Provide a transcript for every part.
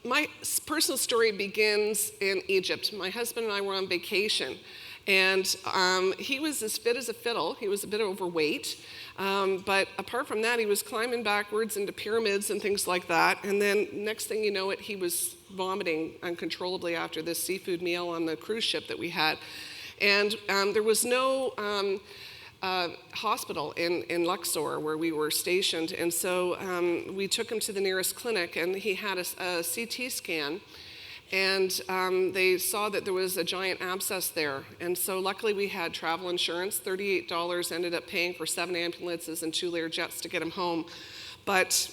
My personal story begins in Egypt. My husband and I were on vacation, and he was as fit as a fiddle. He was a bit overweight, but apart from that, he was climbing backwards into pyramids and things like that. And then next thing you know it, he was vomiting uncontrollably after this seafood meal on the cruise ship that we had. And there was no hospital in Luxor where we were stationed, and so we took him to the nearest clinic, and he had a CT scan, and they saw that there was a giant abscess there. And so luckily we had travel insurance. $38 ended up paying for 7 ambulances and 2 Lear jets to get him home. But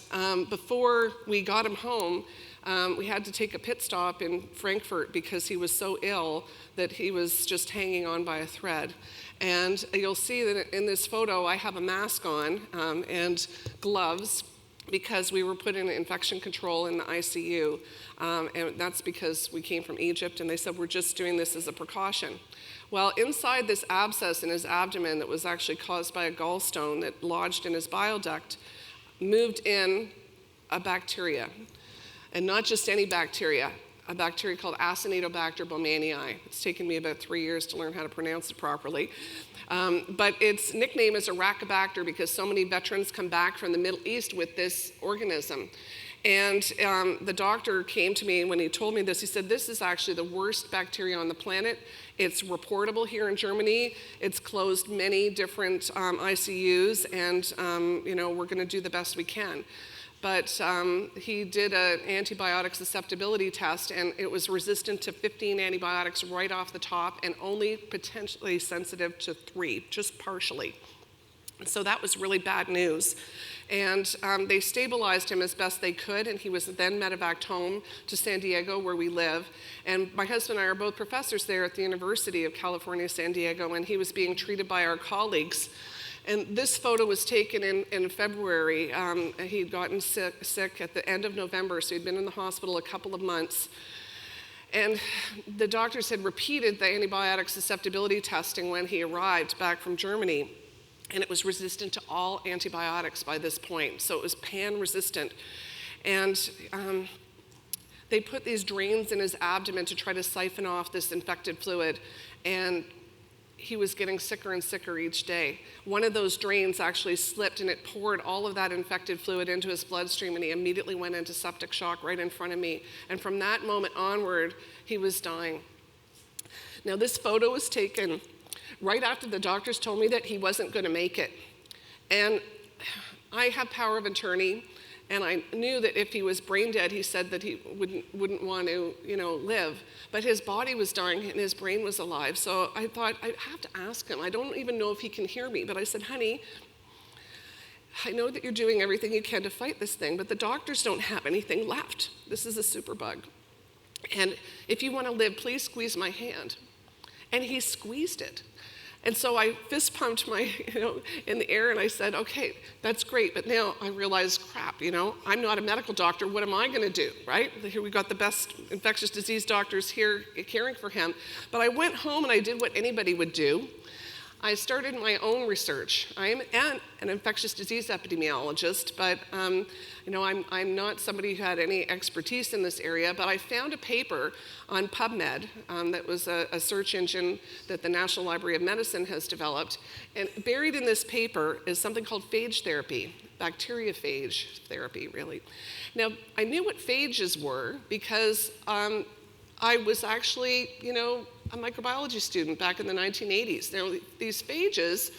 before we got him home, we had to take a pit stop in Frankfurt because he was so ill that he was just hanging on by a thread. And you'll see that in this photo I have a mask on and gloves because we were put in infection control in the ICU. And that's because we came from Egypt, and they said we're just doing this as a precaution. Well, inside this abscess in his abdomen that was actually caused by a gallstone that lodged in his bile duct moved in a bacteria. And not just any bacteria, a bacteria called Acinetobacter baumannii. It's taken me about 3 years to learn how to pronounce it properly. But its nickname is Iraqibacter because so many veterans come back from the Middle East with this organism. And the doctor came to me when he told me this. He said, this is actually the worst bacteria on the planet. It's reportable here in Germany. It's closed many different ICUs, and we're going to do the best we can. But he did an antibiotic susceptibility test, and it was resistant to 15 antibiotics right off the top, and only potentially sensitive to 3, just partially. So that was really bad news. And they stabilized him as best they could, and he was then medevaced home to San Diego, where we live. And my husband and I are both professors there at the University of California, San Diego, and he was being treated by our colleagues. And this photo was taken in February. He'd gotten sick at the end of November, so he'd been in the hospital a couple of months. And the doctors had repeated the antibiotic susceptibility testing when he arrived back from Germany. And it was resistant to all antibiotics by this point, so it was pan-resistant. And they put these drains in his abdomen to try to siphon off this infected fluid, and he was getting sicker and sicker each day. One of those drains actually slipped, and it poured all of that infected fluid into his bloodstream, and he immediately went into septic shock right in front of me. And from that moment onward, he was dying. Now, this photo was taken right after the doctors told me that he wasn't going to make it. And I have power of attorney, and I knew that if he was brain dead, he said that he wouldn't want to, live. But his body was dying and his brain was alive. So I thought, I have to ask him. I don't even know if he can hear me. But I said, honey, I know that you're doing everything you can to fight this thing, but the doctors don't have anything left. This is a superbug. And if you want to live, please squeeze my hand. And he squeezed it. And so I fist pumped my, in the air, and I said, okay, that's great, but now I realized, crap, I'm not a medical doctor. What am I going to do, right? Here we got the best infectious disease doctors here caring for him. But I went home and I did what anybody would do. I started my own research. I am an infectious disease epidemiologist, but I'm not somebody who had any expertise in this area, but I found a paper on PubMed that was a search engine that the National Library of Medicine has developed. And buried in this paper is something called phage therapy, bacteriophage therapy, really. Now, I knew what phages were because I was actually, a microbiology student back in the 1980s. Now, these phages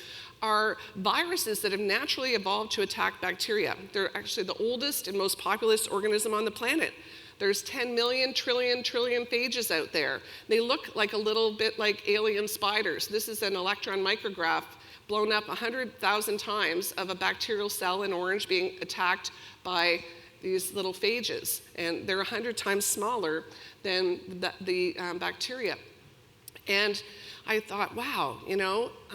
are viruses that have naturally evolved to attack bacteria. They're actually the oldest and most populous organism on the planet. There's 10 million, trillion phages out there. They look like a little bit like alien spiders. This is an electron micrograph blown up 100,000 times of a bacterial cell in orange being attacked by these little phages. And they're 100 times smaller than the bacteria. And I thought, wow,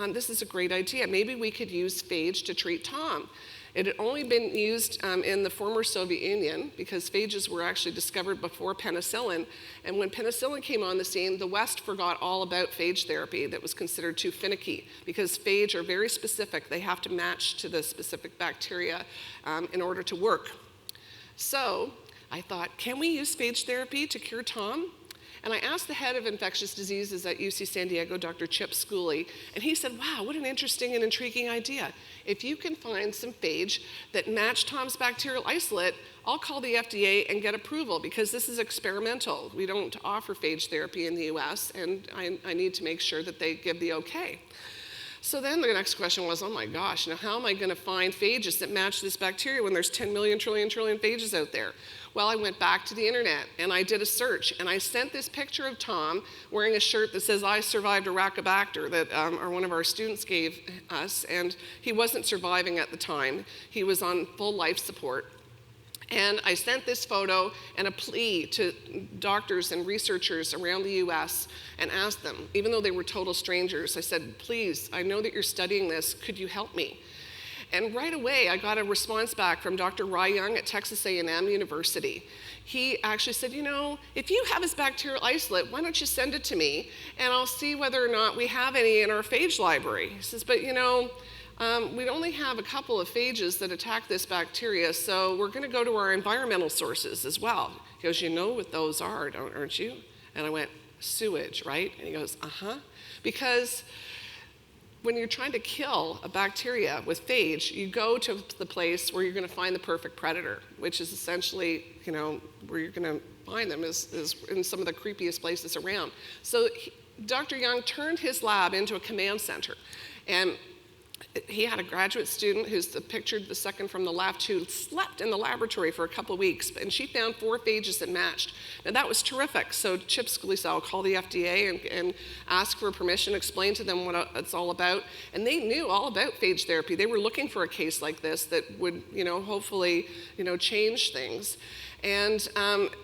this is a great idea. Maybe we could use phage to treat Tom. It had only been used in the former Soviet Union because phages were actually discovered before penicillin. And when penicillin came on the scene, the West forgot all about phage therapy that was considered too finicky because phage are very specific. They have to match to the specific bacteria in order to work. So I thought, can we use phage therapy to cure Tom? And I asked the head of infectious diseases at UC San Diego, Dr. Chip Schooley, and he said, wow, what an interesting and intriguing idea. If you can find some phage that match Tom's bacterial isolate, I'll call the FDA and get approval, because this is experimental. We don't offer phage therapy in the US, and I need to make sure that they give the okay. So then the next question was, oh my gosh, now how am I going to find phages that match this bacteria when there's 10 million trillion phages out there? Well, I went back to the internet and I did a search, and I sent this picture of Tom wearing a shirt that says, I survived Iraqibacter, that one of our students gave us, and he wasn't surviving at the time. He was on full life support. And I sent this photo and a plea to doctors and researchers around the US and asked them, even though they were total strangers, I said, please, I know that you're studying this, could you help me? And right away, I got a response back from Dr. Rai Young at Texas A&M University. He actually said, you know, if you have his bacterial isolate, why don't you send it to me, and I'll see whether or not we have any in our phage library. He says, but you know, we only have a couple of phages that attack this bacteria, so we're gonna go to our environmental sources as well. He goes, you know what those are, aren't you? And I went, sewage, right? And he goes, uh-huh. Because when you're trying to kill a bacteria with phage, you go to the place where you're gonna find the perfect predator, which is essentially, you know, where you're gonna find them is in some of the creepiest places around. So Dr. Young turned his lab into a command center. And he had a graduate student who's pictured the second from the left, who slept in the laboratory for a couple of weeks, and she found 4 phages that matched. Now that was terrific. So Chip Schooley said, I'll call the FDA and ask for permission, explain to them what it's all about. And they knew all about phage therapy. They were looking for a case like this that would, you know, hopefully, you know, change things. And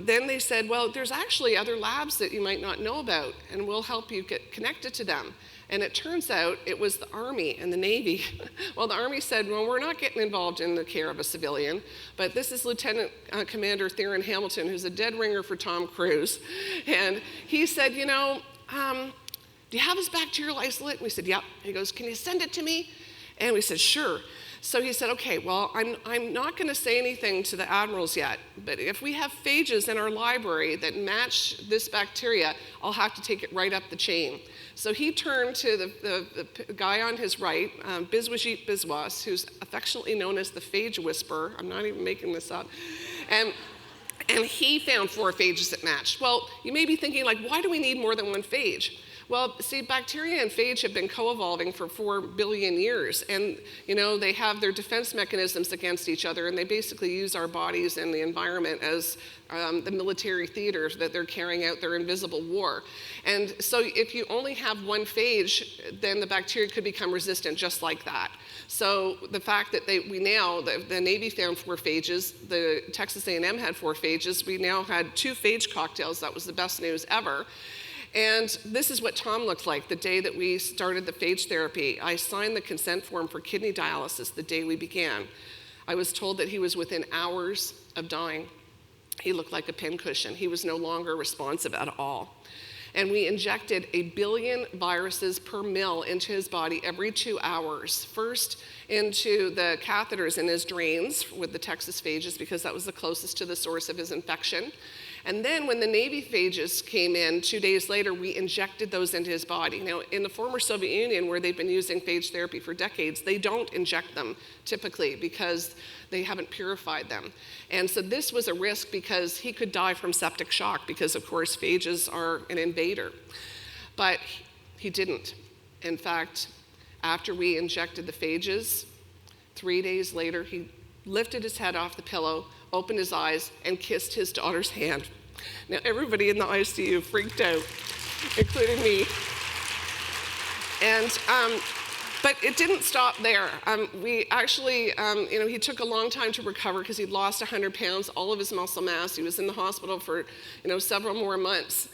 then they said, well, there's actually other labs that you might not know about, and we'll help you get connected to them. And it turns out it was the Army and the Navy. Well, the Army said, well, we're not getting involved in the care of a civilian, but this is Lieutenant Commander Theron Hamilton, who's a dead ringer for Tom Cruise. And he said, you know, do you have his bacterial isolate? And we said, yep. He goes, can you send it to me? And we said, sure. So he said, okay, well, I'm not gonna say anything to the admirals yet, but if we have phages in our library that match this bacteria, I'll have to take it right up the chain. So he turned to the guy on his right, Biswajit Biswas, who's affectionately known as the phage whisperer. I'm not even making this up. And he found 4 phages that matched. Well, you may be thinking, like, why do we need more than one phage? Well, see, bacteria and phage have been co-evolving for 4 billion years, and you know, they have their defense mechanisms against each other, and they basically use our bodies and the environment as the military theaters that they're carrying out their invisible war. And so if you only have one phage, then the bacteria could become resistant just like that. So the fact that the Navy found 4 phages, the Texas A&M had 4 phages, we now had 2 phage cocktails. That was the best news ever. And this is what Tom looked like the day that we started the phage therapy. I signed the consent form for kidney dialysis the day we began. I was told that he was within hours of dying. He looked like a pincushion. He was no longer responsive at all. And we injected 1 billion viruses per mil into his body every 2 hours. First into the catheters in his drains with the Texas phages, because that was the closest to the source of his infection. And then when the Navy phages came in 2 days later, we injected those into his body. Now, in the former Soviet Union, where they've been using phage therapy for decades, they don't inject them typically because they haven't purified them. And so this was a risk because he could die from septic shock because, of course, phages are an invader. But he didn't. In fact, after we injected the phages, 3 days later, he lifted his head off the pillow, opened his eyes, and kissed his daughter's hand. Now, everybody in the ICU freaked out, including me. And, but it didn't stop there. We actually, you know, he took a long time to recover because he'd lost 100 pounds, all of his muscle mass. He was in the hospital for, you know, several more months.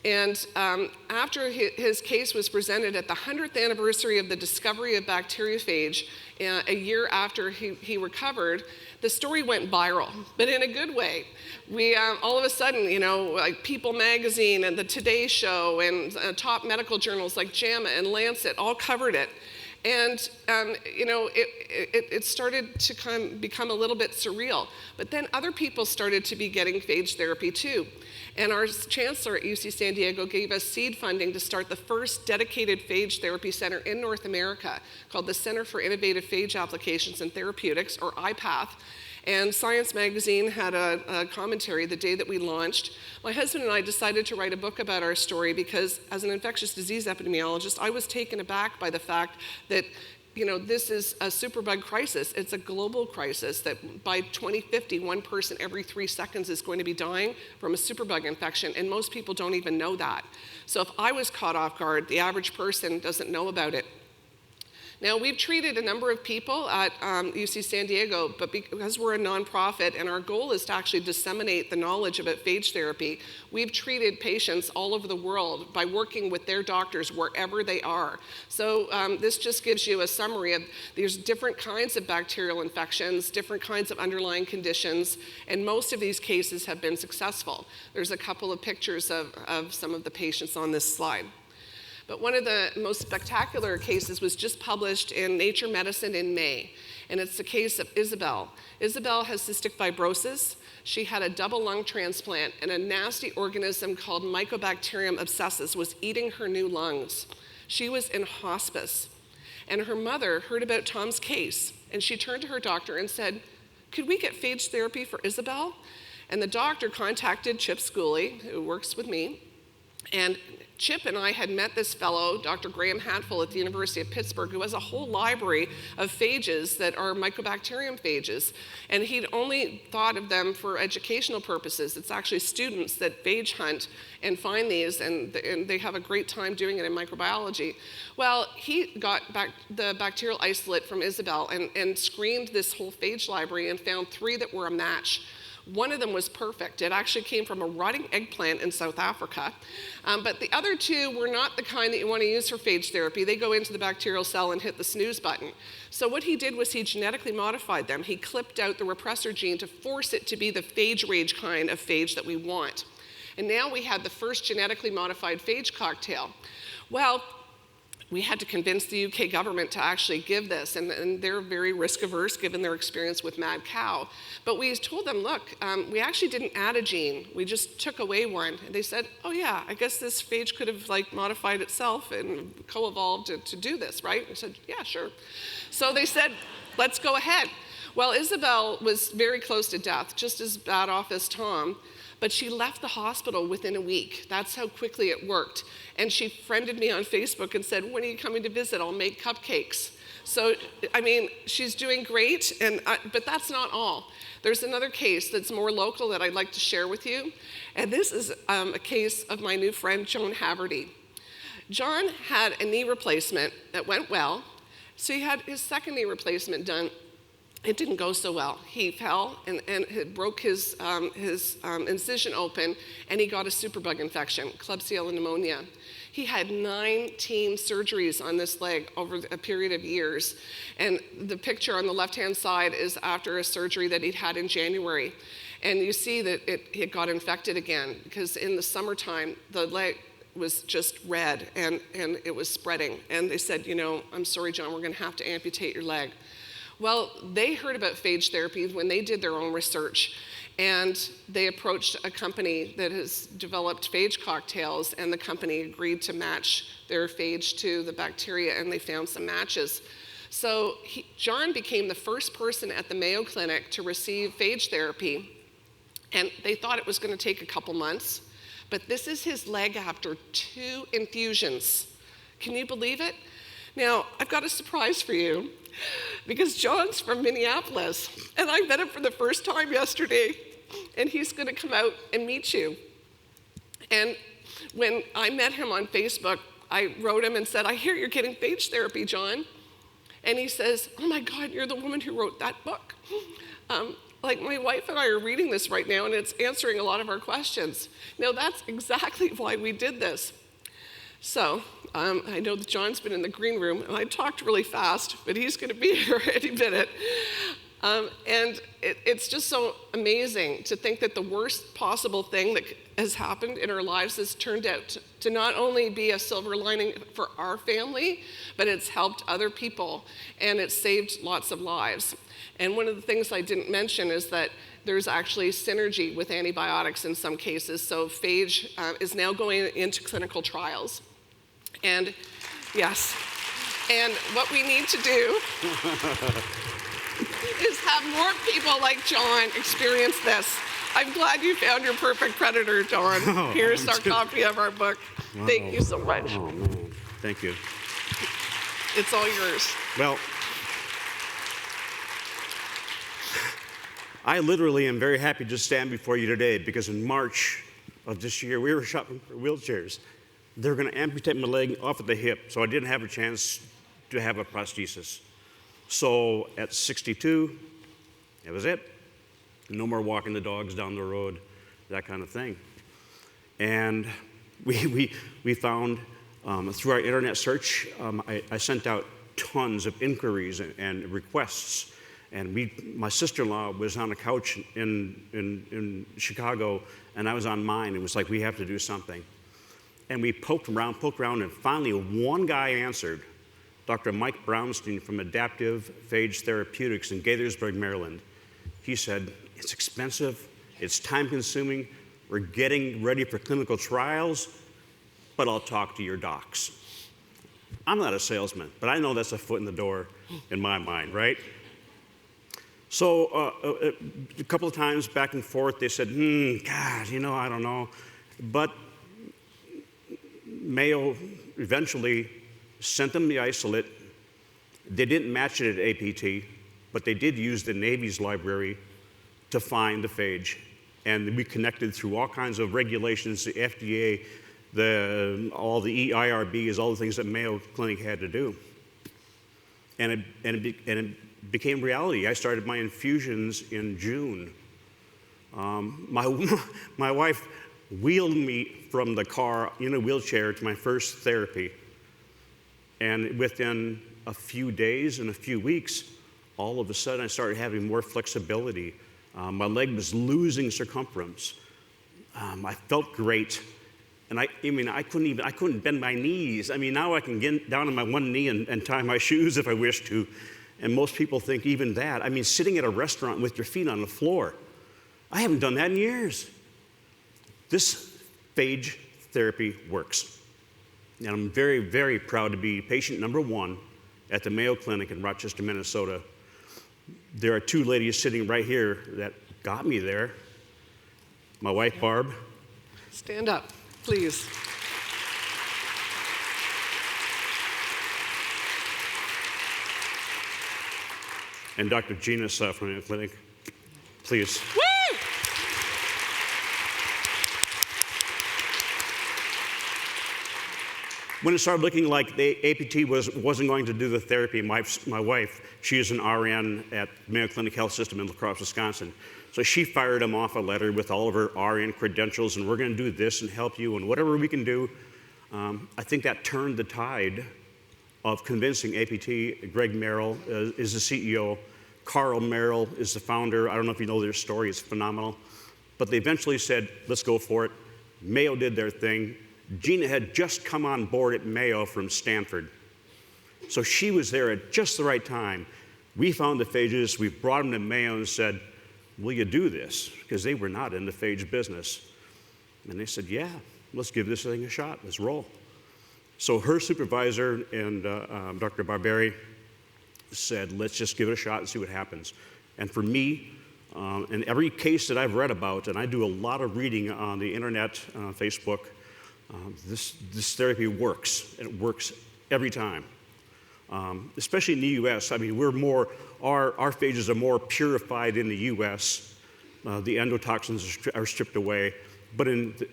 After his case was presented at the 100th anniversary of the discovery of bacteriophage, a year after he recovered, the story went viral, but in a good way. We all of a sudden, you know, like People magazine and the Today Show and top medical journals like JAMA and Lancet all covered it. And it started to become a little bit surreal. But then other people started to be getting phage therapy too. And our chancellor at UC San Diego gave us seed funding to start the first dedicated phage therapy center in North America, called the Center for Innovative Phage Applications and Therapeutics, or IPATH. And Science Magazine had a commentary the day that we launched. My husband and I decided to write a book about our story because, as an infectious disease epidemiologist, I was taken aback by the fact that this is a superbug crisis. It's a global crisis that by 2050, one person every 3 seconds is going to be dying from a superbug infection, and most people don't even know that. So if I was caught off guard, the average person doesn't know about it. Now, we've treated a number of people at UC San Diego, but because we're a nonprofit and our goal is to actually disseminate the knowledge about phage therapy, we've treated patients all over the world by working with their doctors wherever they are. So this just gives you a summary of there's different kinds of bacterial infections, different kinds of underlying conditions, and most of these cases have been successful. There's a couple of pictures of some of the patients on this slide. But one of the most spectacular cases was just published in Nature Medicine in May, and it's the case of Isabel. Isabel has cystic fibrosis. She had a double lung transplant, and a nasty organism called Mycobacterium abscessus was eating her new lungs. She was in hospice, and her mother heard about Tom's case, and she turned to her doctor and said, "Could we get phage therapy for Isabel?" And the doctor contacted Chip Schooley, who works with me, and Chip and I had met this fellow, Dr. Graham Hatfill at the University of Pittsburgh, who has a whole library of phages that are Mycobacterium phages. And he'd only thought of them for educational purposes. It's actually students that phage hunt and find these, and they have a great time doing it in microbiology. Well, he got back the bacterial isolate from Isabel and screened this whole phage library and found 3 that were a match. One of them was perfect. It actually came from a rotting eggplant in South Africa. But the other 2 were not the kind that you want to use for phage therapy. They go into the bacterial cell and hit the snooze button. So what he did was he genetically modified them. He clipped out the repressor gene to force it to be the phage rage kind of phage that we want. And now we had the first genetically modified phage cocktail. Well, we had to convince the UK government to actually give this, and they're very risk averse given their experience with mad cow. But we told them, look, we actually didn't add a gene, we just took away one. And they said, oh yeah, I guess this phage could have modified itself and co-evolved to do this, right? I said, yeah, sure. So they said, let's go ahead. Well, Isabel was very close to death, just as bad off as Tom. But she left the hospital within a week. That's how quickly it worked. And she friended me on Facebook and said, when are you coming to visit? I'll make cupcakes. So, I mean, she's doing great, but that's not all. There's another case that's more local that I'd like to share with you. And this is a case of my new friend, John Haverty. John had a knee replacement that went well. So he had his second knee replacement done. It didn't go so well. He fell and broke his incision open, and he got a superbug infection, Klebsiella pneumonia. He had 19 surgeries on this leg over a period of years. And the picture on the left-hand side is after a surgery that he'd had in January. And you see that it got infected again, because in the summertime, the leg was just red, and it was spreading. And they said, I'm sorry, John, we're going to have to amputate your leg. Well, they heard about phage therapy when they did their own research, and they approached a company that has developed phage cocktails, and the company agreed to match their phage to the bacteria, and they found some matches. So John became the first person at the Mayo Clinic to receive phage therapy, and they thought it was going to take a couple months, but this is his leg after 2 infusions. Can you believe it? Now, I've got a surprise for you, because John's from Minneapolis, and I met him for the first time yesterday, and he's going to come out and meet you. And when I met him on Facebook, I wrote him and said, I hear you're getting phage therapy, John. And he says, oh my God, you're the woman who wrote that book. My wife and I are reading this right now, and it's answering a lot of our questions. Now, that's exactly why we did this. So, I know that John's been in the green room, and I talked really fast, but he's going to be here any minute. And it's just so amazing to think that the worst possible thing that has happened in our lives has turned out to not only be a silver lining for our family, but it's helped other people, and it's saved lots of lives. And one of the things I didn't mention is that there's actually synergy with antibiotics in some cases. So phage is now going into clinical trials. And yes, and what we need to do is have more people like John experience this. I'm glad you found your perfect predator, John. Oh, Here's our copy of our book. Wow. Thank you so much. Oh, man. Thank you. It's all yours. Well, I literally am very happy to stand before you today because in March of this year, we were shopping for wheelchairs. They're going to amputate my leg off at the hip, so I didn't have a chance to have a prosthesis. So at 62, that was it. No more walking the dogs down the road, that kind of thing. And we found, through our internet search, I sent out tons of inquiries and requests. And my sister-in-law was on a couch in Chicago, and I was on mine. It was like, we have to do something. And we poked around, and finally one guy answered, Dr. Mike Brownstein from Adaptive Phage Therapeutics in Gaithersburg, Maryland. He said, it's expensive, it's time-consuming, we're getting ready for clinical trials, but I'll talk to your docs. I'm not a salesman, but I know that's a foot in the door in my mind, right? So a couple of times back and forth, they said, God, I don't know. But Mayo eventually sent them the isolate. They didn't match it at APT, but they did use the Navy's library to find the phage. And we connected through all kinds of regulations, the FDA, all the EIRBs, all the things that Mayo Clinic had to do. And it became reality. I started my infusions in June. My wife wheeled me from the car in a wheelchair to my first therapy. And within a few days and a few weeks, all of a sudden I started having more flexibility. My leg was losing circumference. I felt great. And I couldn't bend my knees. Now I can get down on my one knee and tie my shoes if I wish to. And most people think even that. Sitting at a restaurant with your feet on the floor. I haven't done that in years. This phage therapy works. And I'm very, very proud to be patient number 1 at the Mayo Clinic in Rochester, Minnesota. There are 2 ladies sitting right here that got me there. My wife, Barb. Stand up, please. And Dr. Gina from the clinic, please. Woo! When it started looking like the APT wasn't going to do the therapy, my wife, she is an RN at Mayo Clinic Health System in La Crosse, Wisconsin. So she fired him off a letter with all of her RN credentials, and we're going to do this and help you, and whatever we can do. I think that turned the tide of convincing APT. Greg Merrill is the CEO. Carl Merrill is the founder. I don't know if you know their story. It's phenomenal. But they eventually said, let's go for it. Mayo did their thing. Gina had just come on board at Mayo from Stanford. So she was there at just the right time. We found the phages. We brought them to Mayo and said, will you do this? Because they were not in the phage business. And they said, yeah, let's give this thing a shot. Let's roll. So her supervisor and Dr. Barberi said, let's just give it a shot and see what happens. And for me, in every case that I've read about, and I do a lot of reading on the internet, Facebook, this therapy works. It works every time. Especially in the U.S. We're more, our phages are more purified in the U.S. The endotoxins are stripped away. But in the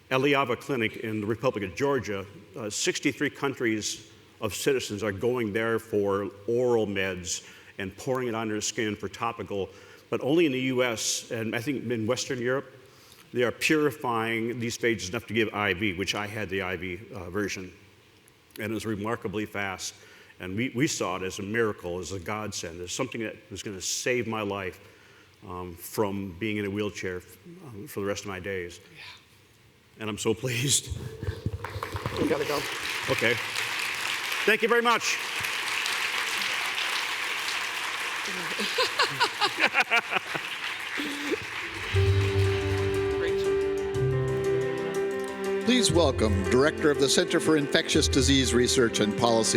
Eliava Clinic in the Republic of Georgia, 63 countries of citizens are going there for oral meds and pouring it on their skin for topical. But only in the U.S. and I think in Western Europe, they are purifying these phages enough to give IV, which I had the IV version. And it was remarkably fast. And we saw it as a miracle, as a godsend, as something that was going to save my life from being in a wheelchair for the rest of my days. Yeah. And I'm so pleased. You gotta go. Okay. Thank you very much. Please welcome Director of the Center for Infectious Disease Research and Policy,